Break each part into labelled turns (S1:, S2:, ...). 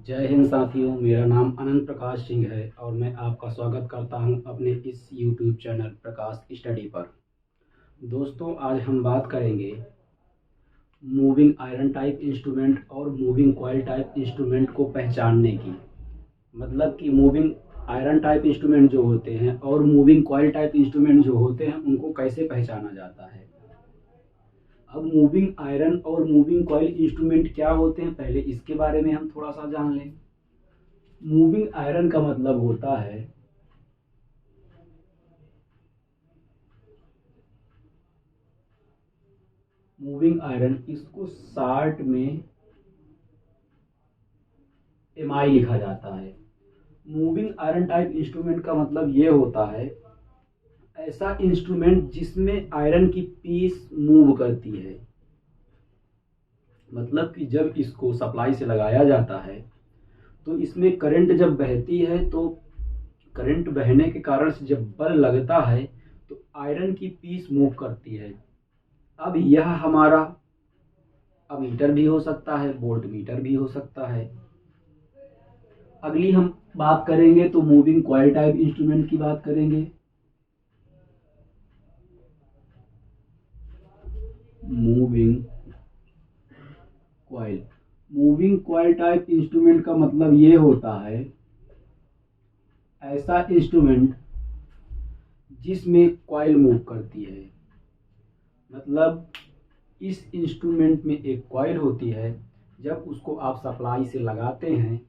S1: जय हिंद साथियों, मेरा नाम अनंत प्रकाश सिंह है और मैं आपका स्वागत करता हूं अपने इस YouTube चैनल प्रकाश स्टडी पर। दोस्तों, आज हम बात करेंगे मूविंग आयरन टाइप इंस्ट्रूमेंट और मूविंग कॉइल टाइप इंस्ट्रूमेंट को पहचानने की। मतलब कि मूविंग आयरन टाइप इंस्ट्रूमेंट जो होते हैं और मूविंग कॉइल टाइप इंस्ट्रूमेंट जो होते हैं उनको कैसे पहचाना जाता है। अब मूविंग आयरन और मूविंग कॉइल इंस्ट्रूमेंट क्या होते हैं, पहले इसके बारे में हम थोड़ा सा जान लें। मूविंग आयरन का मतलब होता है मूविंग आयरन, इसको शार्ट में एमआई लिखा जाता है। मूविंग आयरन टाइप इंस्ट्रूमेंट का मतलब ये होता है ऐसा इंस्ट्रूमेंट जिसमें आयरन की पीस मूव करती है। मतलब कि जब इसको सप्लाई से लगाया जाता है तो इसमें करंट जब बहती है तो करंट बहने के कारण से जब बल लगता है तो आयरन की पीस मूव करती है। अब यह हमारा अमीटर भी हो सकता है, वोल्ट मीटर भी हो सकता है। अगली हम बात करेंगे तो मूविंग कॉइल टाइप इंस्ट्रूमेंट की बात करेंगे। Moving coil moving coil type instrument का मतलब ये होता है ऐसा इंस्ट्रूमेंट जिसमें कॉइल मूव करती है। मतलब इस इंस्ट्रूमेंट में एक कॉइल होती है, जब उसको आप सप्लाई से लगाते हैं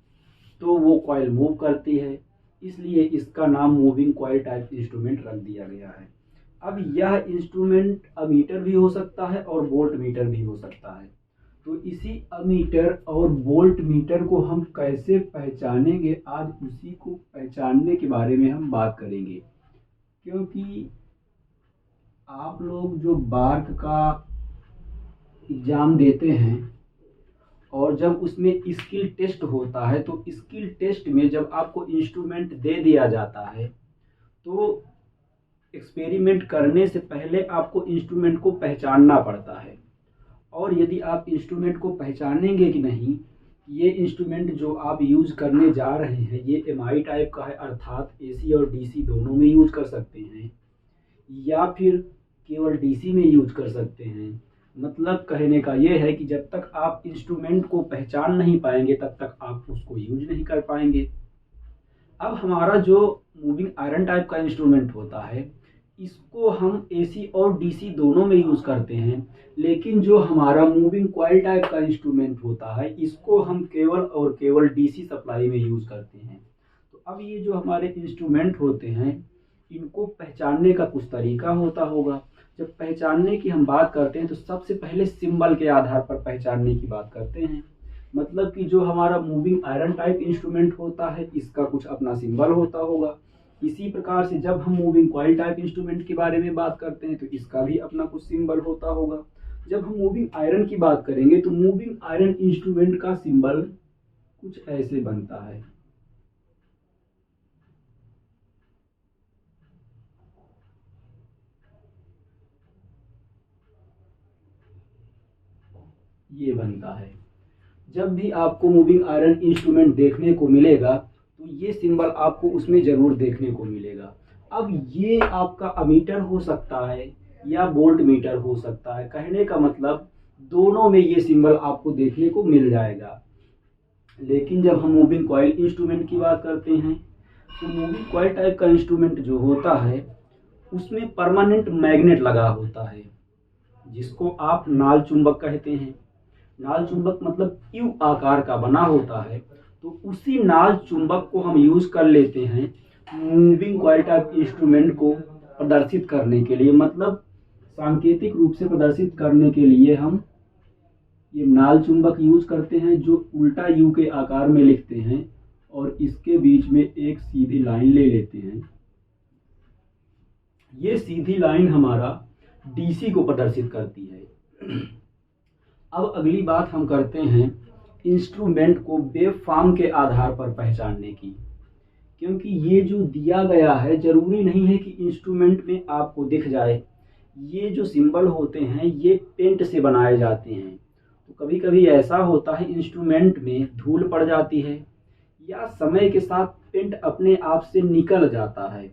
S1: तो वो कॉइल मूव करती है, इसलिए इसका नाम मूविंग कॉइल टाइप इंस्ट्रूमेंट रख दिया गया है। अब यह इंस्ट्रूमेंट अमीटर भी हो सकता है और वोल्ट मीटर भी हो सकता है। तो इसी अमीटर और वोल्ट मीटर को हम कैसे पहचानेंगे, आज उसी को पहचानने के बारे में हम बात करेंगे। क्योंकि आप लोग जो बार्क का एग्ज़ाम देते हैं और जब उसमें स्किल टेस्ट होता है तो स्किल टेस्ट में जब आपको इंस्ट्रूमेंट दे दिया जाता है तो एक्सपेरिमेंट करने से पहले आपको इंस्ट्रूमेंट को पहचानना पड़ता है। और यदि आप इंस्ट्रूमेंट को पहचानेंगे कि नहीं, ये इंस्ट्रूमेंट जो आप यूज़ करने जा रहे हैं ये एमआई टाइप का है, अर्थात एसी और डीसी दोनों में यूज़ कर सकते हैं या फिर केवल डीसी में यूज़ कर सकते हैं। मतलब कहने का ये है कि जब तक आप इंस्ट्रूमेंट को पहचान नहीं पाएंगे तब तक आप उसको यूज नहीं कर पाएंगे। अब हमारा जो मूविंग आयरन टाइप का इंस्ट्रूमेंट होता है इसको हम एसी और डीसी दोनों में यूज़ करते हैं, लेकिन जो हमारा मूविंग कॉइल टाइप का इंस्ट्रूमेंट होता है इसको हम केवल और केवल डीसी सप्लाई में यूज़ करते हैं। तो अब ये जो हमारे इंस्ट्रूमेंट होते हैं इनको पहचानने का कुछ तरीका होता होगा। जब पहचानने की हम बात करते हैं तो सबसे पहले सिंबल के आधार पर पहचानने की बात करते हैं। मतलब कि जो हमारा मूविंग आयरन टाइप इंस्ट्रूमेंट होता है इसका कुछ अपना सिंबल होता होगा। इसी प्रकार से जब हम मूविंग कॉइल टाइप इंस्ट्रूमेंट के बारे में बात करते हैं तो इसका भी अपना कुछ सिंबल होता होगा। जब हम मूविंग आयरन की बात करेंगे तो मूविंग आयरन इंस्ट्रूमेंट का सिंबल कुछ ऐसे बनता है। ये बनता है। जब भी आपको मूविंग आयरन इंस्ट्रूमेंट देखने को मिलेगा तो ये सिंबल आपको उसमें ज़रूर देखने को मिलेगा। अब ये आपका अमीटर हो सकता है या वोल्ट मीटर हो सकता है। कहने का मतलब दोनों में ये सिंबल आपको देखने को मिल जाएगा। लेकिन जब हम मूविंग कॉइल इंस्ट्रूमेंट की बात करते हैं तो मूविंग कॉइल टाइप का इंस्ट्रूमेंट जो होता है उसमें परमानेंट मैग्नेट लगा होता है, जिसको आप नाल चुंबक कहते हैं। नाल चुंबक मतलब यू आकार का बना होता है, तो उसी नाल चुंबक को हम यूज कर लेते हैं मूविंग कॉइल टाइप इंस्ट्रूमेंट को प्रदर्शित करने के लिए। मतलब सांकेतिक रूप से प्रदर्शित करने के लिए हम ये नाल चुंबक यूज करते हैं जो उल्टा यू के आकार में लिखते हैं और इसके बीच में एक सीधी लाइन ले लेते हैं। ये सीधी लाइन हमारा डीसी को प्रदर्शित करती है। अब अगली बात हम करते हैं इंस्ट्रूमेंट को वेव फॉर्म के आधार पर पहचानने की। क्योंकि ये जो दिया गया है जरूरी नहीं है कि इंस्ट्रूमेंट में आपको दिख जाए। ये जो सिंबल होते हैं ये पेंट से बनाए जाते हैं। तो कभी कभी ऐसा होता है इंस्ट्रूमेंट में धूल पड़ जाती है या समय के साथ पेंट अपने आप से निकल जाता है,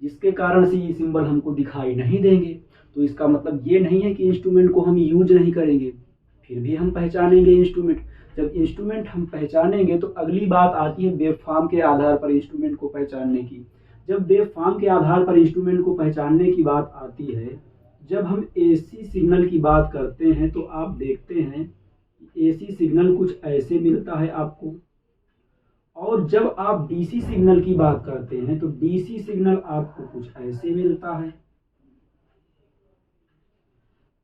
S1: जिसके कारण से ये सिंबल हमको दिखाई नहीं देंगे। तो इसका मतलब ये नहीं है कि इंस्ट्रूमेंट को हम यूज नहीं करेंगे, फिर भी हम पहचानेंगे इंस्ट्रूमेंट। जब इंस्ट्रूमेंट हम पहचानेंगे तो अगली बात आती है वेवफॉर्म के आधार पर इंस्ट्रूमेंट को पहचानने की। जब वेवफॉर्म के आधार पर इंस्ट्रूमेंट को पहचानने की बात आती है, जब हम एसी सिग्नल की बात करते हैं तो आप देखते हैं एसी सिग्नल कुछ ऐसे मिलता है आपको, और जब आप डीसी सिग्नल की बात करते हैं तो डीसी सिग्नल आपको कुछ ऐसे मिलता है।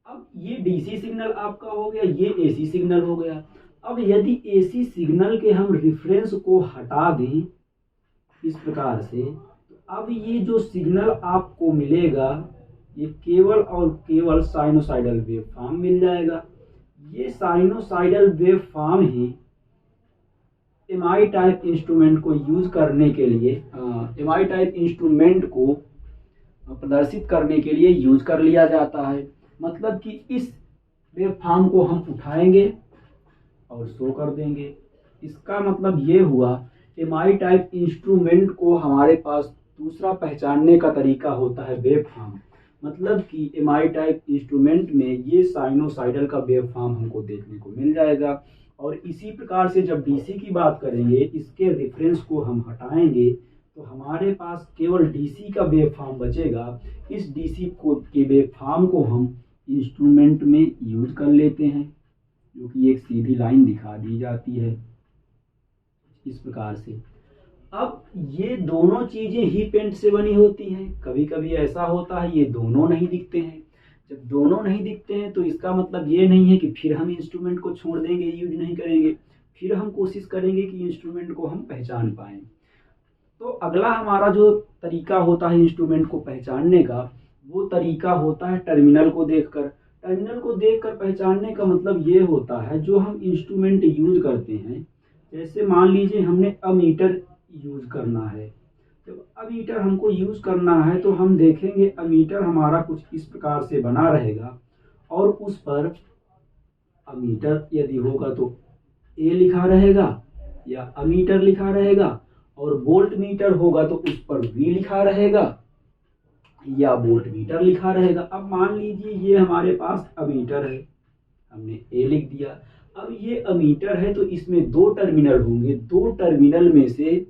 S1: अब ये डीसी सिग्नल आपका हो गया, ये एसी सिग्नल हो गया। अब यदि एसी सिग्नल के हम रिफरेंस को हटा दें इस प्रकार से, तो अब ये जो सिग्नल आपको मिलेगा ये केवल और केवल साइनोसाइडल वेव फॉर्म मिल जाएगा। ये साइनोसाइडल वेव फॉर्म ही एमआई टाइप इंस्ट्रूमेंट को यूज करने के लिए, एमआई टाइप इंस्ट्रूमेंट को प्रदर्शित करने के लिए यूज कर लिया जाता है। मतलब कि इस वेव फॉर्म को हम उठाएंगे और शो कर देंगे। इसका मतलब ये हुआ एमआई टाइप इंस्ट्रूमेंट को हमारे पास दूसरा पहचानने का तरीका होता है वेव फॉर्म। मतलब कि एमआई टाइप इंस्ट्रूमेंट में ये साइनोसाइडल का वेव फॉर्म हमको देखने को मिल जाएगा। और इसी प्रकार से जब डीसी की बात करेंगे, इसके रेफरेंस को हम हटाएंगे तो हमारे पास केवल डीसी का वेव फॉर्म बचेगा। इस डीसी को के वेव फॉर्म को हम इंस्ट्रूमेंट में यूज कर लेते हैं, जो कि एक सीधी लाइन दिखा दी जाती है इस प्रकार से। अब ये दोनों चीजें ही पेंट से बनी होती हैं। कभी कभी ऐसा होता है ये दोनों नहीं दिखते हैं। जब दोनों नहीं दिखते हैं तो इसका मतलब ये नहीं है कि फिर हम इंस्ट्रूमेंट को छोड़ देंगे, यूज नहीं करेंगे। फिर हम कोशिश करेंगे कि इंस्ट्रूमेंट को हम पहचान पाएं। तो अगला हमारा जो तरीका होता है इंस्ट्रूमेंट को पहचानने का, वो तरीका होता है टर्मिनल को देखकर। टर्मिनल को देखकर पहचानने का मतलब ये होता है जो हम इंस्ट्रूमेंट यूज करते हैं, जैसे मान लीजिए हमने अमीटर यूज करना है। जब अमीटर हमको यूज करना है तो हम देखेंगे अमीटर हमारा कुछ इस प्रकार से बना रहेगा, और उस पर अमीटर यदि होगा तो ए लिखा रहेगा या अमीटर लिखा रहेगा, और वोल्ट मीटर होगा तो उस पर वी लिखा रहेगा या वोल्ट मीटर लिखा रहेगा। अब मान लीजिए ये हमारे पास अमीटर है, हमने ए लिख दिया। अब ये अमीटर है तो इसमें दो टर्मिनल होंगे। दो टर्मिनल में से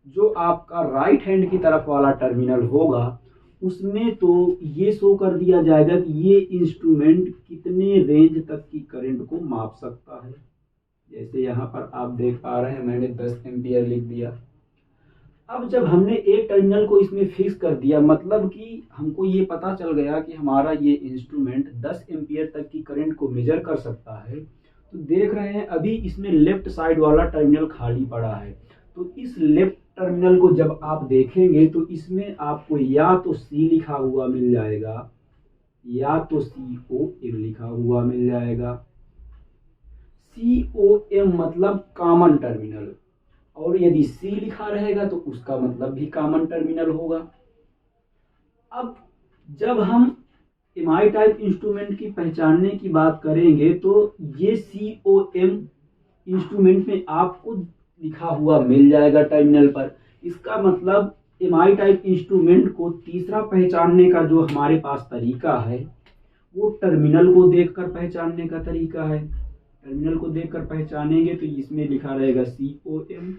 S1: जो आपका राइट हैंड की तरफ वाला टर्मिनल होगा उसमें तो ये शो कर दिया जाएगा कि ये इंस्ट्रूमेंट कितने रेंज तक की करंट को माप सकता है। जैसे यहाँ पर आप देख पा रहे हैं मैंने 10 एम्पियर लिख दिया। अब जब हमने एक टर्मिनल को इसमें फिक्स कर दिया, मतलब कि हमको ये पता चल गया कि हमारा ये इंस्ट्रूमेंट 10 एम्पियर तक की करंट को मेजर कर सकता है। तो देख रहे हैं अभी इसमें लेफ्ट साइड वाला टर्मिनल खाली पड़ा है। तो इस लेफ्ट टर्मिनल को जब आप देखेंगे तो इसमें आपको या तो सी लिखा हुआ मिल जाएगा या तो COM लिखा हुआ मिल जाएगा। COM मतलब कॉमन टर्मिनल, और यदि सी लिखा रहेगा तो उसका मतलब भी कॉमन टर्मिनल होगा। अब जब हम एमआई टाइप इंस्ट्रूमेंट की पहचानने की बात करेंगे तो ये COM इंस्ट्रूमेंट में आपको लिखा हुआ मिल जाएगा टर्मिनल पर। इसका मतलब एमआई टाइप इंस्ट्रूमेंट को तीसरा पहचानने का जो हमारे पास तरीका है वो टर्मिनल को देखकर पहचानने का तरीका है। टर्मिनल को देखकर पहचानेंगे तो इसमें लिखा रहेगा COM।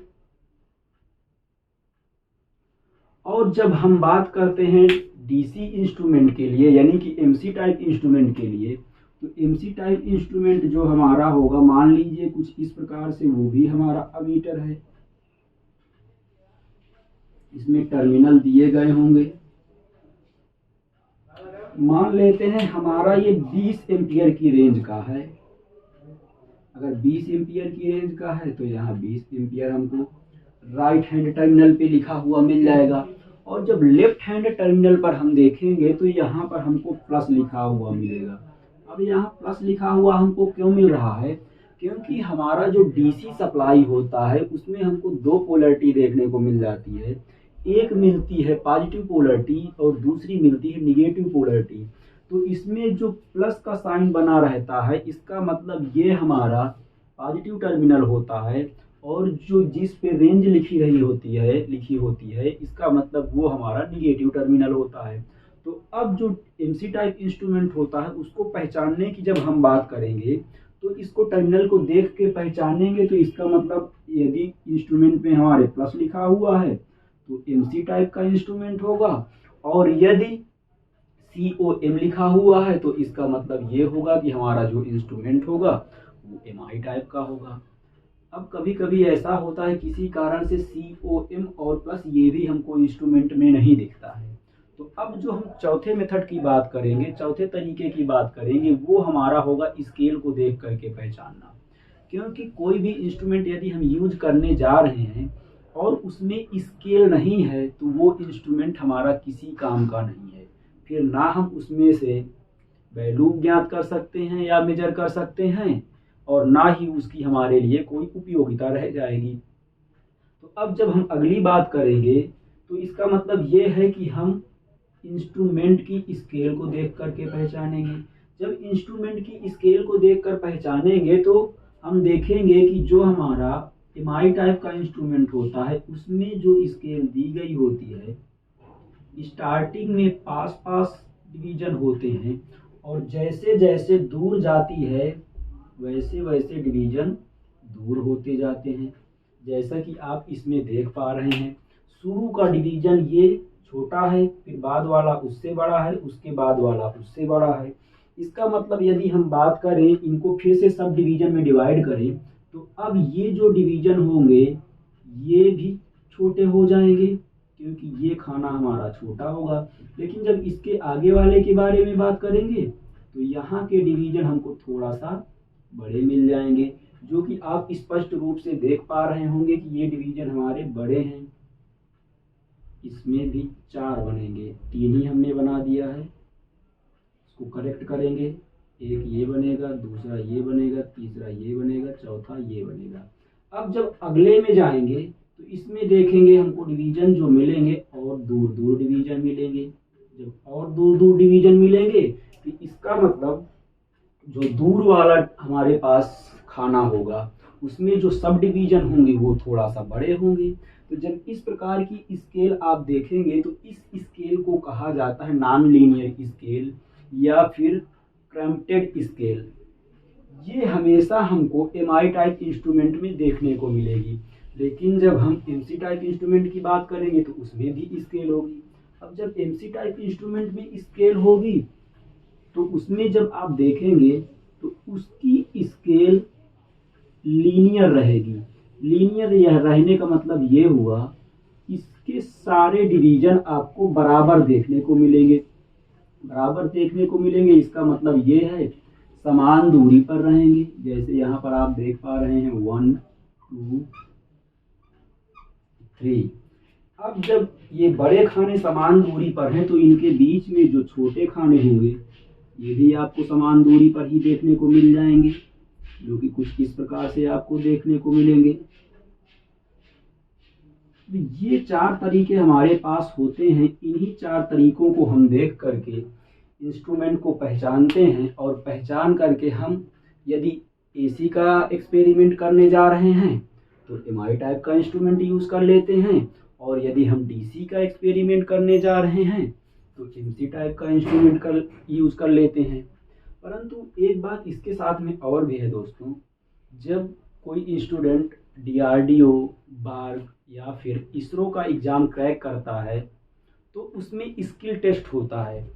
S1: और जब हम बात करते हैं डीसी इंस्ट्रूमेंट के लिए यानी कि एमसी टाइप इंस्ट्रूमेंट के लिए, तो एमसी टाइप इंस्ट्रूमेंट जो हमारा होगा मान लीजिए कुछ इस प्रकार से, वो भी हमारा अमीटर है। इसमें टर्मिनल दिए गए होंगे। मान लेते हैं हमारा ये 20 एम्पियर की रेंज का है। अगर 20 एम्पियर की रेंज का है तो यहाँ 20 एम्पियर हमको राइट हैंड टर्मिनल पे लिखा हुआ मिल जाएगा। और जब लेफ्ट हैंड टर्मिनल पर हम देखेंगे तो यहाँ पर हमको प्लस लिखा हुआ मिलेगा। अब यहाँ प्लस लिखा हुआ हमको क्यों मिल रहा है? क्योंकि हमारा जो डीसी सप्लाई होता है उसमें हमको दो पोलरिटी देखने को मिल जाती है। एक मिलती है पॉजिटिव पोलरिटी और दूसरी मिलती है निगेटिव पोलरिटी। तो इसमें जो प्लस का साइन बना रहता है, इसका मतलब ये हमारा पॉजिटिव टर्मिनल होता है, और जो जिस पे रेंज लिखी होती है इसका मतलब वो हमारा निगेटिव टर्मिनल होता है। तो अब जो एमसी टाइप इंस्ट्रूमेंट होता है उसको पहचानने की जब हम बात करेंगे तो इसको टर्मिनल को देख के पहचानेंगे। तो इसका मतलब यदि इंस्ट्रूमेंट में हमारे प्लस लिखा हुआ है तो एमसी टाइप का इंस्ट्रूमेंट होगा, और यदि COM लिखा हुआ है तो इसका मतलब ये होगा कि हमारा जो इंस्ट्रूमेंट होगा वो MI टाइप का होगा। अब कभी कभी ऐसा होता है किसी कारण से COM और प्लस ये भी हमको इंस्ट्रूमेंट में नहीं दिखता है। तो अब जो हम चौथे मेथड की बात करेंगे, चौथे तरीके की बात करेंगे, वो हमारा होगा स्केल को देख करके पहचानना। क्योंकि कोई भी इंस्ट्रूमेंट यदि हम यूज करने जा रहे हैं और उसमें स्केल नहीं है तो वो इंस्ट्रूमेंट हमारा किसी काम का नहीं है। फिर ना हम उसमें से वैल्यू ज्ञात कर सकते हैं या मेजर कर सकते हैं, और ना ही उसकी हमारे लिए कोई उपयोगिता रह जाएगी। तो अब जब हम अगली बात करेंगे तो इसका मतलब ये है कि हम इंस्ट्रूमेंट की स्केल को देख करके पहचानेंगे। जब इंस्ट्रूमेंट की स्केल को देखकर पहचानेंगे तो हम देखेंगे कि जो हमारा एमआई टाइप का इंस्ट्रूमेंट होता है उसमें जो स्केल दी गई होती है, स्टार्टिंग में पास पास डिवीजन होते हैं, और जैसे जैसे दूर जाती है वैसे वैसे डिवीजन दूर होते जाते हैं। जैसा कि आप इसमें देख पा रहे हैं, शुरू का डिवीजन ये छोटा है, फिर बाद वाला उससे बड़ा है, उसके बाद वाला उससे बड़ा है। इसका मतलब यदि हम बात करें, इनको फिर से सब डिवीजन में डिवाइड करें तो अब ये जो डिवीजन होंगे ये भी छोटे हो जाएंगे क्योंकि ये खाना हमारा छोटा होगा। लेकिन जब इसके आगे वाले के बारे में बात करेंगे तो यहाँ के डिवीजन हमको थोड़ा सा बड़े मिल जाएंगे, जो कि आप स्पष्ट रूप से देख पा रहे होंगे कि ये डिवीजन हमारे बड़े हैं। इसमें भी 4 बनेंगे, 3 ही हमने बना दिया है। इसको करेक्ट करेंगे, एक ये बनेगा, दूसरा ये बनेगा, तीसरा ये बनेगा, चौथा ये बनेगा। अब जब अगले में जाएंगे तो इसमें देखेंगे हमको डिवीजन जो मिलेंगे और दूर दूर डिवीजन मिलेंगे। जब और दूर दूर डिवीजन मिलेंगे तो इसका मतलब जो दूर वाला हमारे पास खाना होगा उसमें जो सब डिवीजन होंगे वो थोड़ा सा बड़े होंगे। तो जब इस प्रकार की स्केल आप देखेंगे तो इस स्केल को कहा जाता है नॉन लीनियर स्केल या फिर क्रम्प्टेड स्केल। ये हमेशा हमको एमआई टाइप इंस्ट्रूमेंट में देखने को मिलेगी, लेकिन जब हम एमसी टाइप इंस्ट्रूमेंट की बात करेंगे तो उसमें भी स्केल होगी। अब जब एमसी टाइप इंस्ट्रूमेंट में स्केल होगी तो उसमें जब आप देखेंगे तो उसकी स्केल लीनियर रहेगी। लीनियर यह रहने का मतलब ये हुआ इसके सारे डिवीजन आपको बराबर देखने को मिलेंगे। बराबर देखने को मिलेंगे इसका मतलब ये है समान दूरी पर रहेंगे। जैसे यहाँ पर आप देख पा रहे हैं 1 2 3। अब जब ये बड़े खाने समान दूरी पर हैं तो इनके बीच में जो छोटे खाने होंगे ये भी आपको समान दूरी पर ही देखने को मिल जाएंगे, जो कि कुछ इस प्रकार से आपको देखने को मिलेंगे। ये 4 तरीके हमारे पास होते हैं। इन्हीं 4 तरीकों को हम देख करके इंस्ट्रूमेंट को पहचानते हैं, और पहचान करके हम यदि एसी का एक्सपेरिमेंट करने जा रहे हैं तो एमआई टाइप का इंस्ट्रूमेंट यूज़ कर लेते हैं, और यदि हम डीसी का एक्सपेरिमेंट करने जा रहे हैं तो एमसी टाइप का इंस्ट्रूमेंट का यूज़ कर लेते हैं। परंतु एक बात इसके साथ में और भी है दोस्तों, जब कोई स्टूडेंट डीआरडीओ, बार्ग या फिर इसरो का एग्ज़ाम क्रैक करता है तो उसमें स्किल टेस्ट होता है,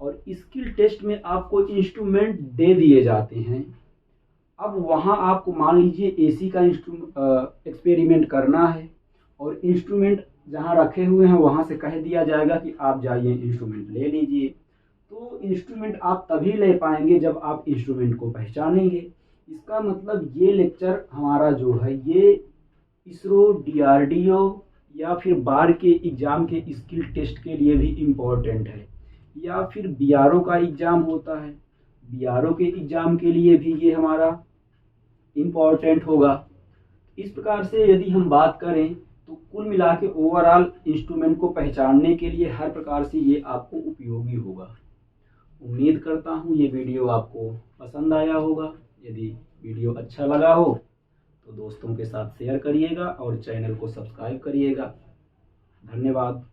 S1: और स्किल टेस्ट में आपको इंस्ट्रूमेंट दे दिए जाते हैं। अब वहाँ आपको मान लीजिए एसी का एक्सपेरिमेंट करना है और इंस्ट्रूमेंट जहाँ रखे हुए हैं वहाँ से कह दिया जाएगा कि आप जाइए इंस्ट्रूमेंट ले लीजिए। तो इंस्ट्रूमेंट आप तभी ले पाएंगे जब आप इंस्ट्रूमेंट को पहचानेंगे। इसका मतलब ये लेक्चर हमारा जो है ये इसरो, डीआरडीओ या फिर बार के एग्ज़ाम के स्किल टेस्ट के लिए भी इम्पोर्टेंट है, या फिर बीआरओ का एग्ज़ाम होता है, बीआरओ के एग्ज़ाम के लिए भी ये हमारा इम्पोर्टेंट होगा। इस प्रकार से यदि हम बात करें तो कुल मिला के ओवरऑल इंस्ट्रूमेंट को पहचानने के लिए हर प्रकार से ये आपको उपयोगी होगा। उम्मीद करता हूँ ये वीडियो आपको पसंद आया होगा। यदि वीडियो अच्छा लगा हो तो दोस्तों के साथ शेयर करिएगा और चैनल को सब्सक्राइब करिएगा। धन्यवाद।